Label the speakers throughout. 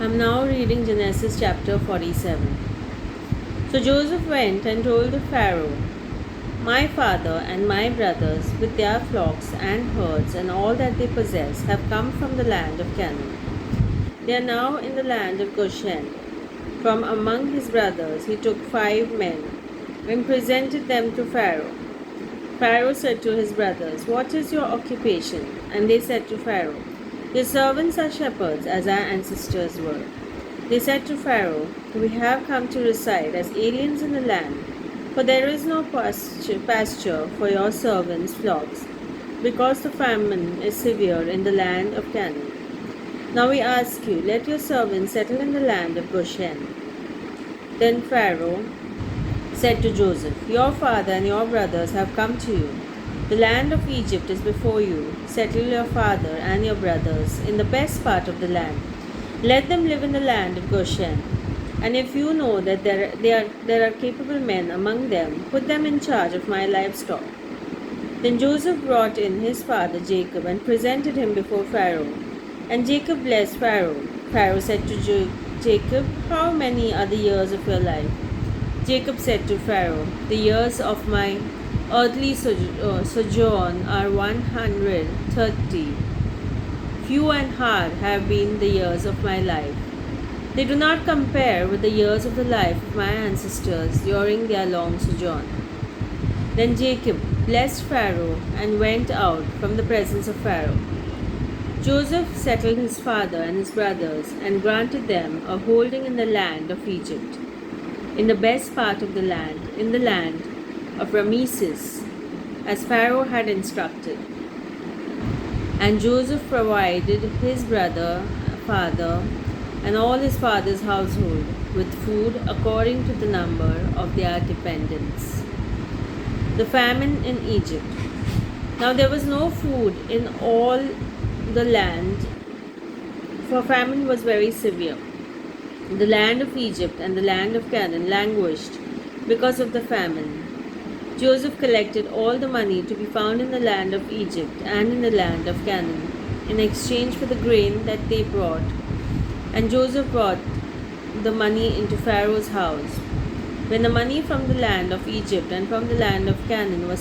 Speaker 1: I'm now reading Genesis chapter 47. So Joseph went and told the Pharaoh, "My father and my brothers, with their flocks and herds and all that they possess, have come from the land of Canaan. They are now in the land of Goshen. From among his brothers he took 5 men and presented them to Pharaoh. Pharaoh said to his brothers, 'What is your occupation?' And they said to Pharaoh, 'Your servants are shepherds, as our ancestors were.' They said to Pharaoh, 'We have come to reside as aliens in the land, for there is no pasture for your servants' flocks, because the famine is severe in the land of Canaan. Now we ask you, let your servants settle in the land of Goshen.' Then Pharaoh said to Joseph, 'Your father and your brothers have come to you. The land of Egypt is before you. Settle your father and your brothers in the best part of the land. Let them live in the land of Goshen. And if you know that there are capable men among them, put them in charge of my livestock.' Then Joseph brought in his father Jacob and presented him before Pharaoh. And Jacob blessed Pharaoh. Pharaoh said to Jacob, 'How many are the years of your life?' Jacob said to Pharaoh, 'The years of my earthly sojourn are 130. Few and hard have been the years of my life. They do not compare with the years of the life of my ancestors during their long sojourn.' Then Jacob blessed Pharaoh and went out from the presence of Pharaoh. Joseph settled his father and his brothers and granted them a holding in the land of Egypt, in the best part of the land, in the land of Rameses, as Pharaoh had instructed. And Joseph provided his father, and all his father's household with food according to the number of their dependents. The famine in Egypt. Now there was no food in all the land, for famine was very severe. The land of Egypt and the land of Canaan languished because of the famine. Joseph collected all the money to be found in the land of Egypt and in the land of Canaan in exchange for the grain that they brought. And Joseph brought the money into Pharaoh's house. When the money from the land of Egypt and from the land of Canaan was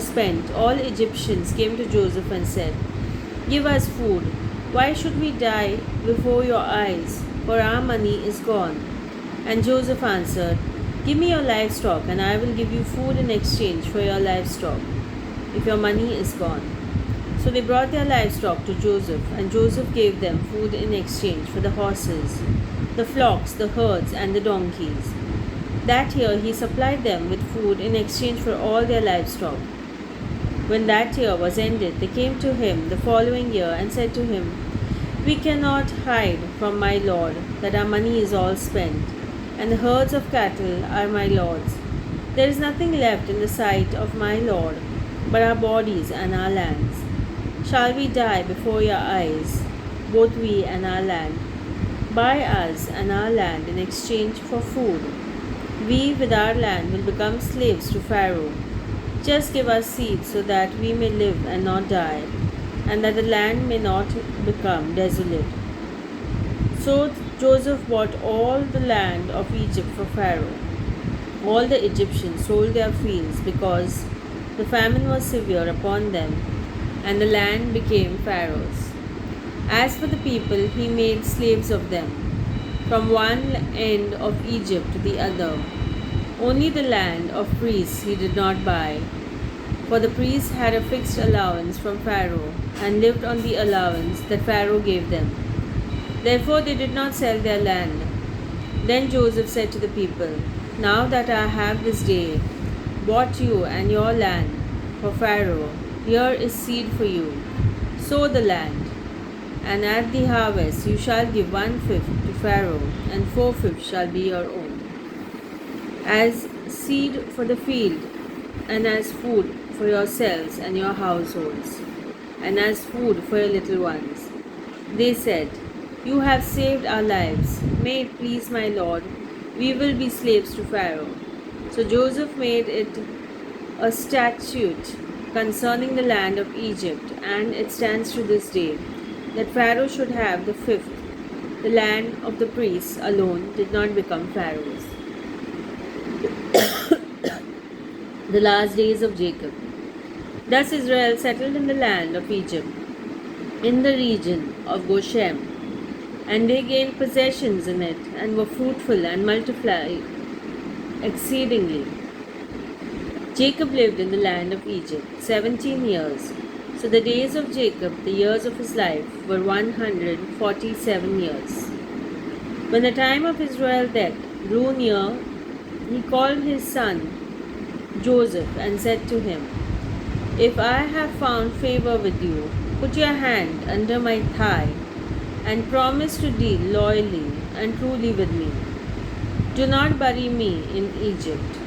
Speaker 1: spent, all Egyptians came to Joseph and said, 'Give us food. Why should we die before your eyes? For our money is gone.' And Joseph answered, 'Give me your livestock, and I will give you food in exchange for your livestock, if your money is gone.' So they brought their livestock to Joseph, and Joseph gave them food in exchange for the horses, the flocks, the herds, and the donkeys. That year he supplied them with food in exchange for all their livestock. When that year was ended, they came to him the following year and said to him, 'We cannot hide from my lord that our money is all spent, and the herds of cattle are my lord's. There is nothing left in the sight of my lord but our bodies and our lands. Shall we die before your eyes, both we and our land? Buy us and our land in exchange for food. We with our land will become slaves to Pharaoh. Just give us seed so that we may live and not die, and that the land may not become desolate.' So Joseph bought all the land of Egypt for Pharaoh. All the Egyptians sold their fields because the famine was severe upon them, and the land became Pharaoh's. As for the people, he made slaves of them, from one end of Egypt to the other. Only the land of priests he did not buy, for the priests had a fixed allowance from Pharaoh and lived on the allowance that Pharaoh gave them. Therefore they did not sell their land. Then Joseph said to the people, 'Now that I have this day bought you and your land for Pharaoh, here is seed for you. Sow the land, and at the harvest you shall give 1/5 to Pharaoh, and 4/5 shall be your own, as seed for the field, and as food for yourselves and your households, and as food for your little ones.' They said, 'You have saved our lives. May it please my lord, we will be slaves to Pharaoh.' So Joseph made it a statute concerning the land of Egypt, and it stands to this day, that Pharaoh should have the fifth The land of the priests alone did not become Pharaoh's. The last days of Jacob. Thus Israel settled in the land of Egypt, in the region of Goshen, and they gained possessions in it, and were fruitful and multiplied exceedingly. Jacob lived in the land of Egypt 17 years. So the days of Jacob, the years of his life, were 147 years. When the time of Israel's death drew near, he called his son Joseph and said to him, If I have found favor with you, put your hand under my thigh and promise to deal loyally and truly with me. Do not bury me in Egypt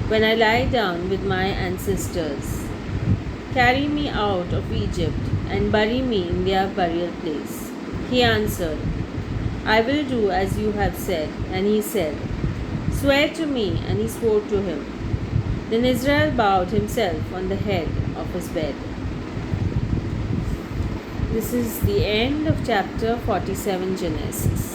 Speaker 1: when I lie down with my ancestors. Carry me out of Egypt and bury me in their burial place. He answered, I will do as you have said. And he said, Swear to me. And he swore to him. Then Israel bowed himself on the head of his bed. This is the end of chapter 47 Genesis.